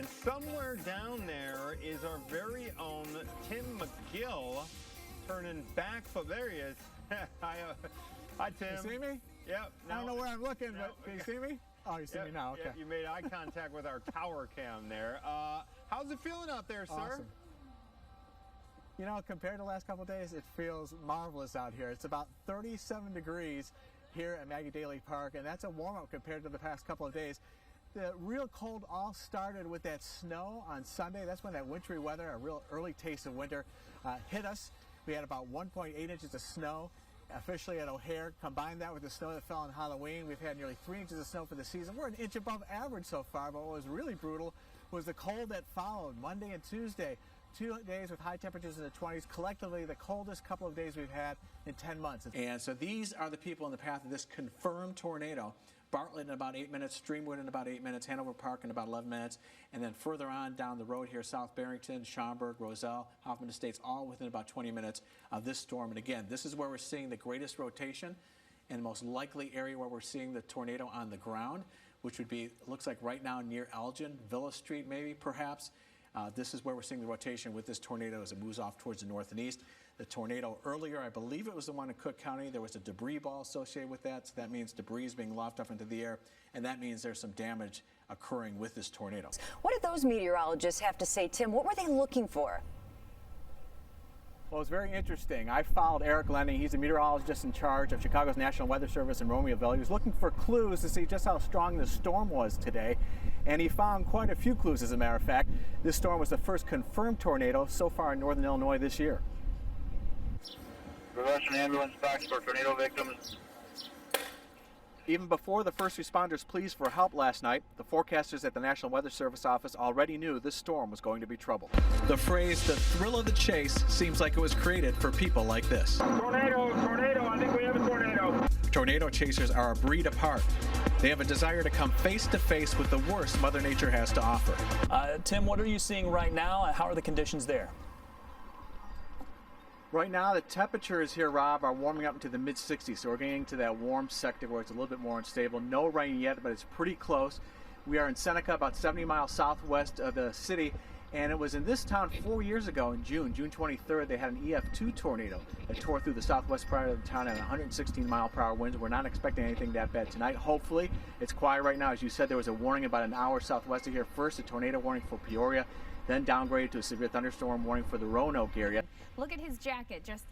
And somewhere down there is our very own Tim McGill turning back foot. There he is. Hi, Tim. You see me? Yep. I don't know where I'm looking, but can you see me? Oh, you see me now, okay. Yep, you made eye contact with our tower cam there. How's it feeling out there, sir? Awesome. You know, compared to the last couple of days, it feels marvelous out here. It's about 37 degrees here at Maggie Daly Park, and that's a warm-up compared to the past couple of days. The real cold all started with that snow on Sunday. That's when that wintry weather, a real early taste of winter, hit us. We had about 1.8 inches of snow officially at O'Hare. Combine that with the snow that fell on Halloween, we've had nearly 3 inches of snow for the season. We're an inch above average so far, but what was really brutal was the cold that followed Monday and Tuesday. 2 days with high temperatures in the 20s, collectively the coldest couple of days we've had in 10 months. And so these are the people in the path of this confirmed tornado. Bartlett in about 8 minutes, Streamwood in about 8 minutes, Hanover Park in about 11 minutes, and then further on down the road here, South Barrington, Schaumburg, Roselle, Hoffman Estates, all within about 20 minutes of this storm. And again, this is where we're seeing the greatest rotation and the most likely area where we're seeing the tornado on the ground, which would be, looks like right now near Elgin, Villa Street maybe, perhaps. This is where we're seeing the rotation with this tornado as it moves off towards the north and east. The tornado earlier, I believe it was the one in Cook County, there was a debris ball associated with that, so that means debris is being lofted up into the air, and that means there's some damage occurring with this tornado. What did those meteorologists have to say, Tim? What were they looking for? Well, it's very interesting. I followed Eric Lenny. He's a meteorologist in charge of Chicago's National Weather Service in Romeoville. He was looking for clues to see just how strong the storm was today, and he found quite a few clues, as a matter of fact. This storm was the first confirmed tornado so far in northern Illinois this year. Russian ambulance box for tornado victims. Even before the first responders pleased for help last night, the forecasters at the National Weather Service office already knew this storm was going to be trouble. The phrase, the thrill of the chase, seems like it was created for people like this. Tornado, I think we have a tornado. Tornado chasers are a breed apart. They have a desire to come face to face with the worst Mother Nature has to offer. Tim, what are you seeing right now? How are the conditions there? Right now, the temperatures here, Rob, are warming up into the mid-60s, so we're getting to that warm sector where it's a little bit more unstable. No rain yet, but it's pretty close. We are in Seneca, about 70 miles southwest of the city, and it was in this town 4 years ago in June 23rd, they had an EF2 tornado that tore through the southwest part of the town at 116-mile-per-hour winds. We're not expecting anything that bad tonight. Hopefully, it's quiet right now. As you said, there was a warning about an hour southwest of here. First, a tornado warning for Peoria, then downgraded to a severe thunderstorm warning for the Roanoke area. Look at his jacket, just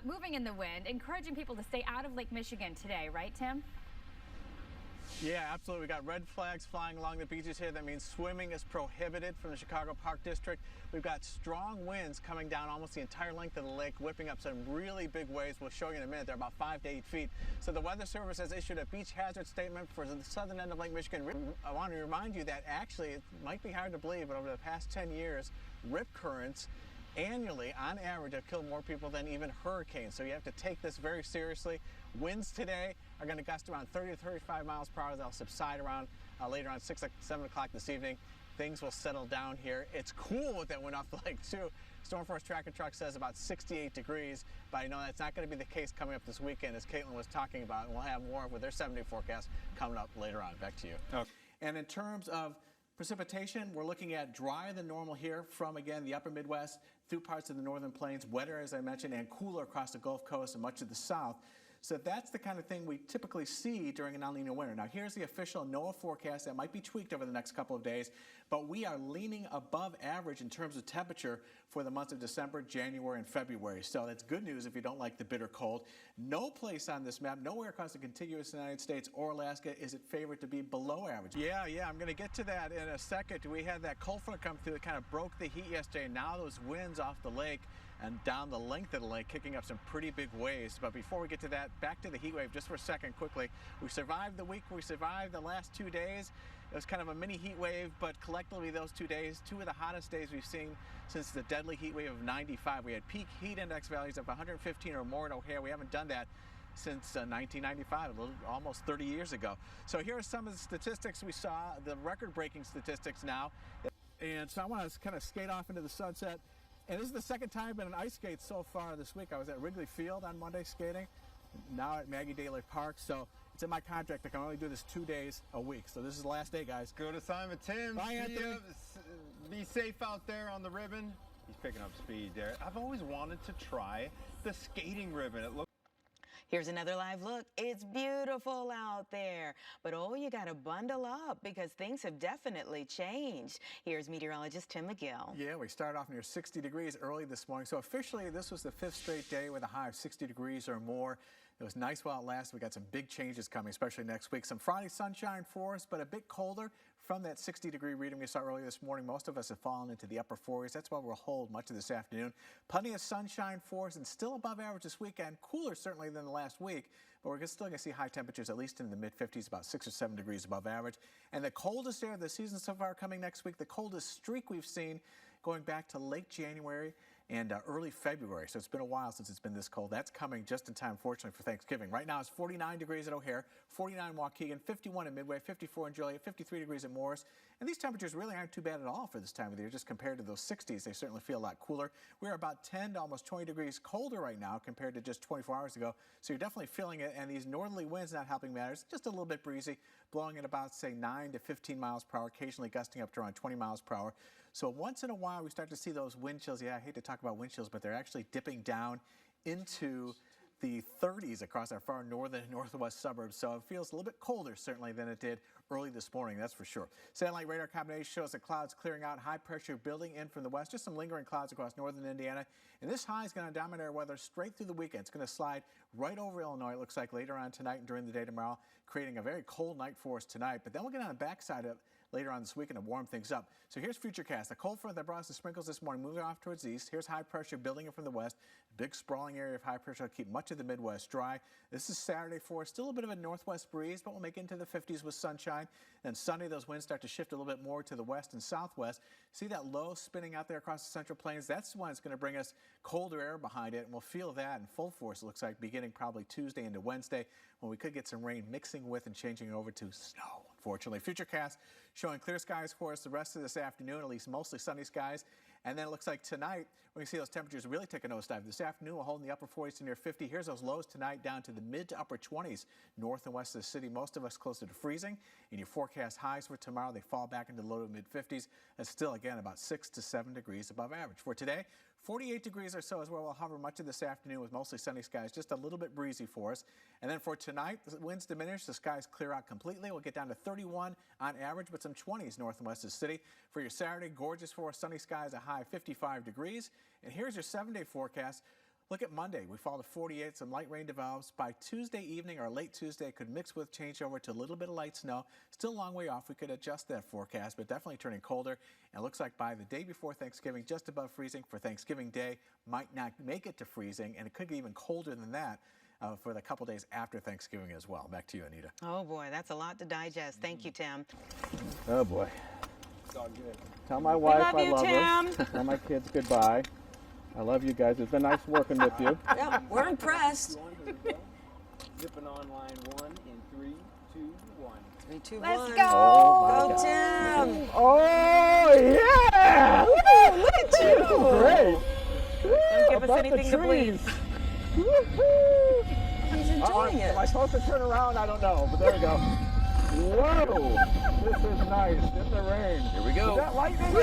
moving in the wind, encouraging people to stay out of Lake Michigan today, right, Tim? Yeah, absolutely. We got red flags flying along the beaches here. That means swimming is prohibited from the Chicago Park District. We've got strong winds coming down almost the entire length of the lake, whipping up some really big waves. We'll show you in a minute. They're about 5 to 8 feet. So the Weather Service has issued a beach hazard statement for the southern end of Lake Michigan. I want to remind you that actually, it might be hard to believe, but over the past 10 years, rip currents annually, on average, have killed more people than even hurricanes. So you have to take this very seriously. Winds today are going to gust around 30 to 35 miles per hour. They'll subside around later on 6 or 7 o'clock this evening. Things will settle down here. It's cool with that wind off the lake too. Stormforce Tracker Truck says about 68 degrees, but I know that's not going to be the case coming up this weekend, as Caitlin was talking about, and we'll have more with their 7-day forecast coming up later on. Back to you. Okay. And in terms of precipitation, we're looking at drier than normal here from, again, the upper Midwest through parts of the northern plains, wetter, as I mentioned, and cooler across the Gulf Coast and much of the south. So that's the kind of thing we typically see during an El Nino winter. Now, here's the official NOAA forecast that might be tweaked over the next couple of days, but we are leaning above average in terms of temperature for the months of December, January, and February. So that's good news if you don't like the bitter cold. No place on this map, nowhere across the contiguous United States or Alaska is it favored to be below average. Yeah, I'm going to get to that in a second. We had that cold front come through that kind of broke the heat yesterday. Now those winds off the lake and down the length of the lake, kicking up some pretty big waves. But before we get to that, back to the heat wave just for a second quickly. We survived the week, we survived the last 2 days. It was kind of a mini heat wave, but collectively those 2 days, 2 of the hottest days we've seen since the deadly heat wave of 95. We had peak heat index values of 115 or more at O'Hare. We haven't done that since 1995, almost 30 years ago. So here are some of the statistics we saw, the record-breaking statistics now. And so I want to kind of skate off into the sunset. And this is the second time I've been on ice skates so far this week. I was at Wrigley Field on Monday skating, now at Maggie Daly Park. So It's in my contract. I can only do this 2 days a week. So this is the last day, guys. Good assignment, Tim. Bye, See Anthony. ya. Be safe out there on the ribbon. He's picking up speed there. I've always wanted to try the skating ribbon. It looks Here's another live look. It's beautiful out there. But oh, you got to bundle up because things have definitely changed. Here's meteorologist Tim McGill. Yeah, we started off near 60 degrees early this morning. So officially, this was the 5th straight day with a high of 60 degrees or more. It was nice while it lasted. We got some big changes coming, especially next week. Some Friday sunshine for us, but a bit colder from that 60-degree reading we saw earlier this morning. Most of us have fallen into the upper 40s. That's why we'll hold much of this afternoon. Plenty of sunshine for us and still above average this weekend. Cooler certainly than the last week, but we're still going to see high temperatures at least in the mid-50s, about 6 or 7 degrees above average. And the coldest day of the season so far coming next week, the coldest streak we've seen going back to late January and early February. So it's been a while since it's been this cold. That's coming just in time, fortunately, for Thanksgiving. Right now it's 49 degrees at O'Hare, 49 in Waukegan, 51 in Midway, 54 in Joliet, 53 degrees at Morris. And these temperatures really aren't too bad at all for this time of the year. Just compared to those 60s, they certainly feel a lot cooler. We're about 10 to almost 20 degrees colder right now compared to just 24 hours ago. So you're definitely feeling it. And these northerly winds not helping matters. Just a little bit breezy, blowing at about, say, 9 to 15 miles per hour, occasionally gusting up to around 20 miles per hour. So once in a while, we start to see those wind chills. Yeah, I hate to talk about wind chills, but they're actually dipping down into the 30s across our far northern and northwest suburbs. So it feels a little bit colder, certainly, than it did early this morning, that's for sure. Satellite radar combination shows the clouds clearing out, high pressure building in from the west, just some lingering clouds across northern Indiana. And this high is going to dominate our weather straight through the weekend. It's going to slide right over Illinois, it looks like, later on tonight and during the day tomorrow, creating a very cold night for us tonight. But then we'll get on the backside of it later on this weekend to warm things up. So here's Futurecast. The cold front that brought us the sprinkles this morning moving off towards the east. Here's high pressure building in from the west. Big sprawling area of high pressure will keep much of the Midwest dry. This is Saturday for us. Still a bit of a northwest breeze, but we'll make it into the 50s with sunshine. And Sunday, those winds start to shift a little bit more to the west and southwest. See that low spinning out there across the central plains? That's the one that's going to bring us colder air behind it, and we'll feel that in full force, it looks like, beginning probably Tuesday into Wednesday, when we could get some rain mixing with and changing over to snow, unfortunately. Futurecast showing clear skies for us the rest of this afternoon, at least mostly sunny skies. And then it looks like tonight, we're going to see those temperatures really take a nosedive. This afternoon, we'll hold in the upper 40s to near 50. Here's those lows tonight down to the mid to upper 20s north and west of the city. Most of us closer to freezing. And your forecast highs for tomorrow, they fall back into the low to mid 50s. That's still, again, about 6 to 7 degrees above average. For today, 48 degrees or so is where we'll hover much of this afternoon with mostly sunny skies, just a little bit breezy for us. And then for tonight, the winds diminish, the skies clear out completely. We'll get down to 31 on average, but some 20s north and west of the city. For your Saturday, gorgeous for us, sunny skies, a high 55 degrees. And here's your 7-day forecast. Look at Monday. We fall to 48. Some light rain develops. By Tuesday evening or late Tuesday, it could mix with change over to a little bit of light snow. Still a long way off. We could adjust that forecast, but definitely turning colder. And it looks like by the day before Thanksgiving, just above freezing. For Thanksgiving Day, might not make it to freezing, and it could get even colder than that for the couple days after Thanksgiving as well. Back to you, Anita. Oh, boy, that's a lot to digest. Thank you, Tim. Oh, boy. It's all good. Tell my wife love you, her. Tell my kids goodbye. I love you guys. It's been nice working with you. Yeah, we're impressed. Zipping on line 1 in 3, 2, 1. 3, 2, Let's 1. go! Oh, Go, Tim! oh yeah! Woo, look at you! Great! Don't give us anything to bleed. He's enjoying it. Am I supposed to turn around? I don't know, but there we go. Whoa! This is nice. In the rain. Here we go. Is that lightning?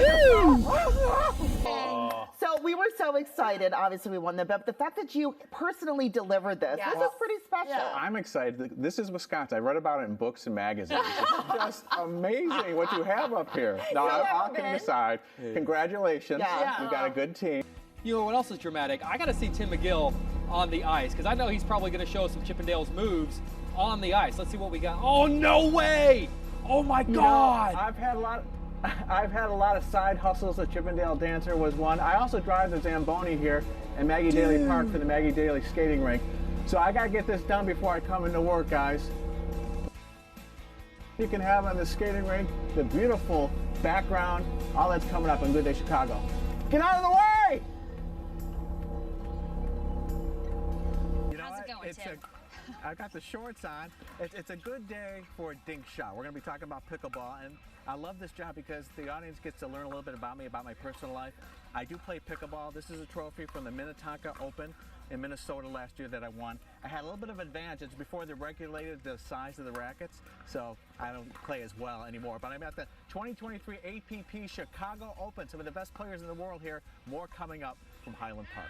So we were so excited. Obviously, we won the bet. But the fact that you personally delivered this, this is pretty special. I'm excited. This is Wisconsin. I read about it in books and magazines. It's just amazing what you have up here. Now, all kidding aside, congratulations. You've got a good team. You know what else is dramatic? I got to see Tim McGill on the ice because I know he's probably going to show some Chippendales moves on the ice. Let's see what we got. Oh, no way! Oh, my God! I've had a lot of side hustles. The Chippendale Dancer was one. I also drive the Zamboni here at Maggie Daly Park for the Maggie Daly skating rink. So I got to get this done before I come into work, guys. You can have on the skating rink the beautiful background, all that's coming up on Good Day Chicago. Get out of the way! You know How's it what? going, Tim? I got the shorts on. It's a good day for a dink shot. We're going to be talking about pickleball, and I love this job because the audience gets to learn a little bit about me, about my personal life. I do play pickleball. This is a trophy from the Minnetonka Open in Minnesota last year that I won. I had a little bit of advantage. It's before they regulated the size of the rackets, so I don't play as well anymore. But I'm at the 2023 APP Chicago Open. Some of the best players in the world here. More coming up from Highland Park.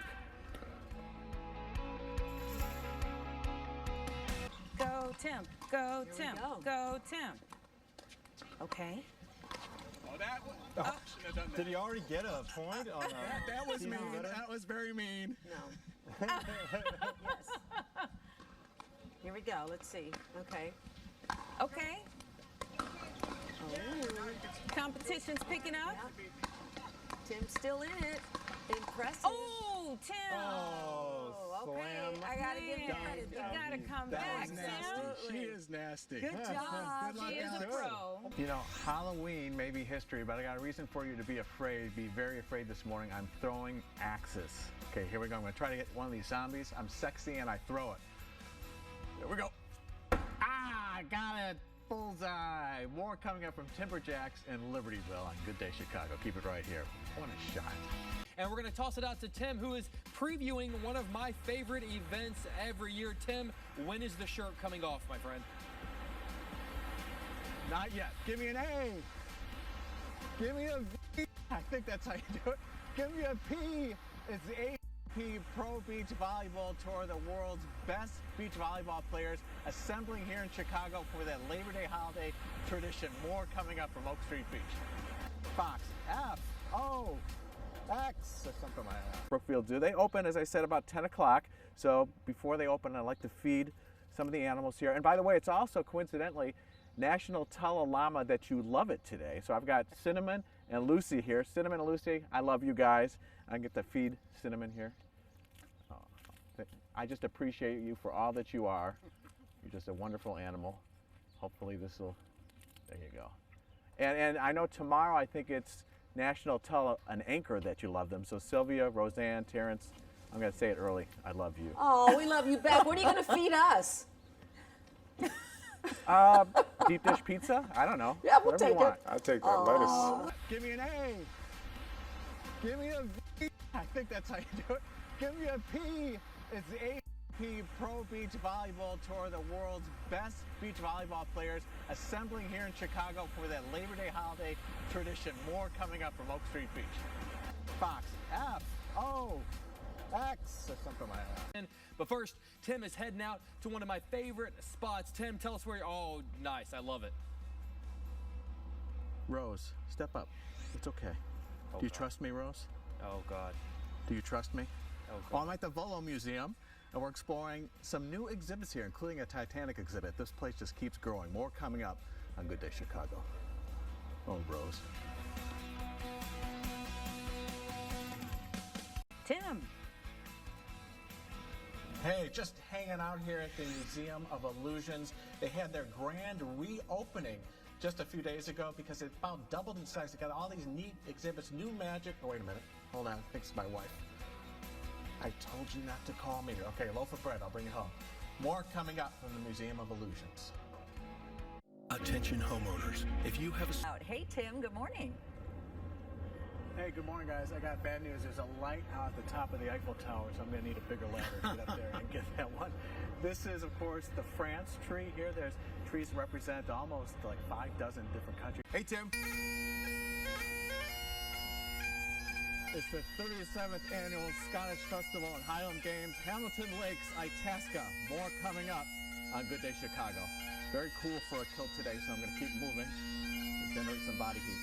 Go, Tim. Go, Tim. Go, Tim. Okay. Oh, that was, shouldn't have done that. Did he already get a point on That was Stevie mean. Ritter? That was very mean. No. Yes. Here we go. Let's see. Okay. Okay. Competition's picking up. Tim's still in it. Impressive. Oh, Tim. Oh, okay. slam. I gotta give you credit. You gotta come That back, was nasty. Tim. She is nasty. Good job. Good luck, She is a Alex. pro. You know, Halloween may be history, but I got a reason for you to be afraid, be very afraid this morning. I'm throwing axes. Okay, here we go. I'm gonna try to get one of these zombies. I'm sexy and I throw it. Here we go. Ah, got it. Bullseye. More coming up from Timberjacks in Libertyville on Good Day Chicago. Keep it right here. What a shot. And we're going to toss it out to Tim, who is previewing one of my favorite events every year. Tim, when is the shirt coming off, my friend? Not yet. Give me an A. Give me a V. I think that's how you do it. Give me a P. It's the AP Pro Beach Volleyball Tour. The world's best beach volleyball players assembling here in Chicago for that Labor Day holiday tradition. More coming up from Oak Street Beach. Fox, F, O, X, or something like that. Brookfield Zoo. They open, as I said, about 10 o'clock. So before they open, I like to feed some of the animals here. And by the way, it's also coincidentally National Tell a Llama that you love it today. So I've got Cinnamon and Lucy here. Cinnamon and Lucy, I love you guys. I get to feed Cinnamon here. Oh, I just appreciate you for all that you are. You're just a wonderful animal. Hopefully this will, there you go. And I know tomorrow I think it's National Tell an Anchor that you love them. So Sylvia, Roseanne, Terrence, I'm going to say it early. I love you. Oh, we love you back. What are you going to feed us? Deep dish pizza? I don't know. Yeah, we'll Whatever you take it. want. I'll take that lettuce. Give me an A. Give me a V. I think that's how you do it. Give me a P. It's the AP Pro Beach Volleyball Tour. The world's best beach volleyball players assembling here in Chicago for that Labor Day holiday tradition. More coming up from Oak Street Beach. Fox, F, O, X, or something like that. But first, Tim is heading out to one of my favorite spots. Tim, tell us where you're. Oh, nice. I love it. Rose, step up. It's okay. Oh, Do you God. trust me, Rose? Oh, God. Do you trust me? Oh, God. Well, I'm at the Volo Museum, and we're exploring some new exhibits here, including a Titanic exhibit. This place just keeps growing. More coming up on Good Day Chicago. Oh, Rose. Tim. Hey, just hanging out here at the Museum of Illusions. They had their grand reopening just a few days ago because it about doubled in size. They got all these neat exhibits, new magic. Oh, wait a minute. Hold on. I think it's my wife. I told you not to call me. Okay, loaf of bread. I'll bring it home. More coming up from the Museum of Illusions. Attention homeowners, if you have a... Hey, Tim, good morning. Hey, good morning, guys. I got bad news. There's a light out at the top of the Eiffel Tower, so I'm going to need a bigger ladder to get up there and get that one. This is, of course, the France tree here. There's trees that represent almost like 5 dozen different countries. Hey, Tim. It's the 37th annual Scottish Festival and Highland Games, Hamilton Lakes, Itasca. More coming up on Good Day Chicago. Very cool for a kilt today, so I'm going to keep moving to generate some body heat.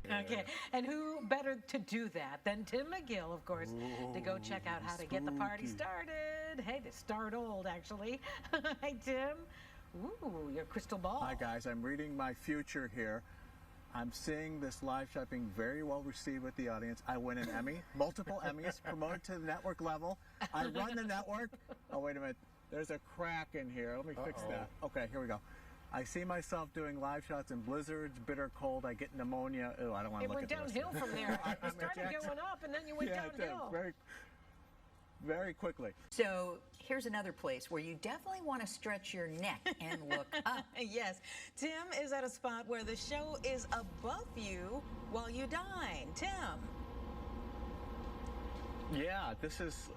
Okay, and who better to do that than Tim McGill, of course, to go check out how to get the party started. Hey, to start old, actually. Hey, Tim. Ooh, your crystal ball. Hi, guys. I'm reading my future here. I'm seeing this live shot being very well received with the audience. I win an Emmy, multiple Emmys, promoted to the network level. I run the network. Oh, wait a minute. There's a crack in here. Let me fix that. Okay, here we go. I see myself doing live shots in blizzards, bitter cold. I get pneumonia. Oh, I don't want to look at this. It went downhill from there. You started going up, and then you went downhill. Very, very quickly. So here's another place where you definitely want to stretch your neck and look up. Yes, Tim is at a spot where the show is above you while you dine. Tim. Yeah, this is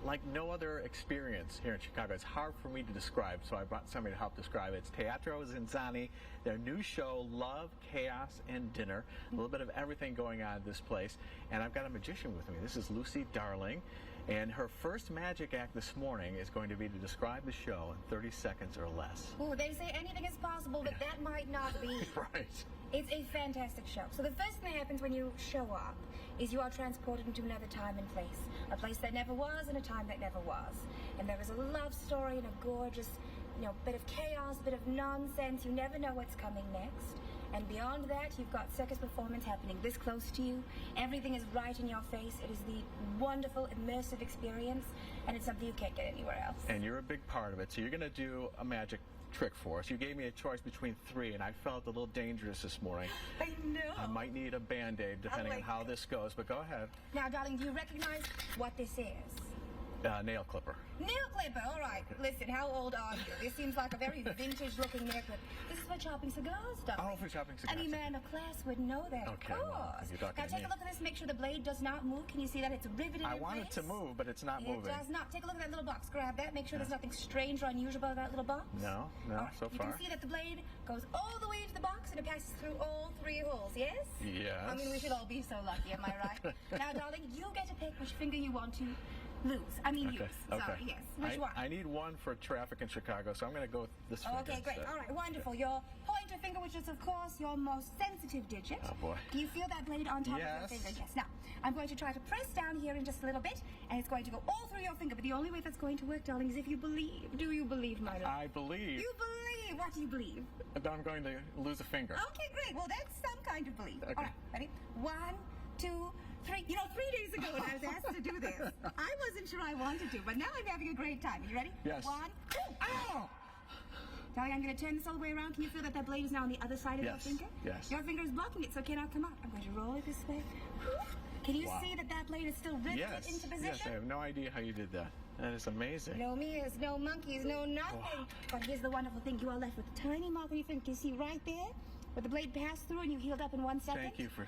like no other experience here in Chicago. It's hard for me to describe, so I brought somebody to help describe it. It's Teatro Zinzani, their new show, Love, Chaos, and Dinner. A little bit of everything going on in this place. And I've got a magician with me. This is Lucy Darling. And her first magic act this morning is going to be to describe the show in 30 seconds or less. Oh, they say anything is possible, but that might not be. Right. It's a fantastic show. So the first thing that happens when you show up is you are transported into another time and place. A place that never was and a time that never was. And there is a love story and a gorgeous, bit of chaos, bit of nonsense. You never know what's coming next. And beyond that, you've got circus performance happening this close to you. Everything is right in your face. It is the wonderful, immersive experience, and it's something you can't get anywhere else. And you're a big part of it. So you're going to do a magic trick for us. You gave me a choice between 3, and I felt a little dangerous this morning. I know. I might need a Band-Aid depending on how this goes, but go ahead. Now, darling, do you recognize what this is? Nail clipper. Nail clipper, all right. Listen, how old are you? This seems like a very vintage-looking nail clipper. This is for chopping cigars, darling. Oh, for chopping cigars. Any man of class would know that, okay, of course. Well, now, take a look at this. Make sure the blade does not move. Can you see that it's riveted in I want place? it to move, but it's not moving. It does not. Take a look at that little box. Grab that. Make sure there's nothing strange or unusual about that little box. No, right. so far. You can see that the blade goes all the way to the box and it passes through all 3 holes, yes? Yes. I mean, we should all be so lucky, am I right? Now, darling, you get to pick which finger you want to use. Use. Sorry, yes. Which one? I need one for traffic in Chicago, so I'm going to go with this finger. Okay, great. All right, wonderful. Your pointer finger, which is, of course, your most sensitive digit. Oh, boy. Do you feel that blade on top of your finger? Yes. Now, I'm going to try to press down here in just a little bit, and it's going to go all through your finger. But the only way that's going to work, darling, is if you believe. Do you believe, my love? I believe. You believe. What do you believe? That I'm going to lose a finger. Okay, great. Well, that's some kind of belief. Okay. All right, ready? 1, 2, 3. 3 days ago when I was asked to do this, I wasn't sure I wanted to, but now I'm having a great time. Are you ready? Yes. 1, 2. Ow! Darling, I'm going to turn this all the way around. Can you feel that that blade is now on the other side of your finger? Yes. Your finger is blocking it, so it cannot come out. I'm going to roll it this way. Can you see that that blade is still riveted into position? Yes, I have no idea how you did that. That is amazing. No mirrors, no monkeys, no nothing. Wow. But here's the wonderful thing. You are left with a tiny mark on your finger. Can you see right there? Where the blade passed through and you healed up in 1 second? Thank you for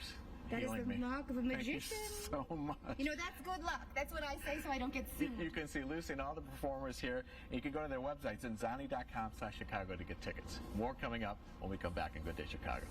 That is the mark of a magician. Thank you so much. That's good luck. That's what I say so I don't get sued. You can see Lucy and all the performers here. And you can go to their website, zinzani.com/Chicago to get tickets. More coming up when we come back in Good Day Chicago.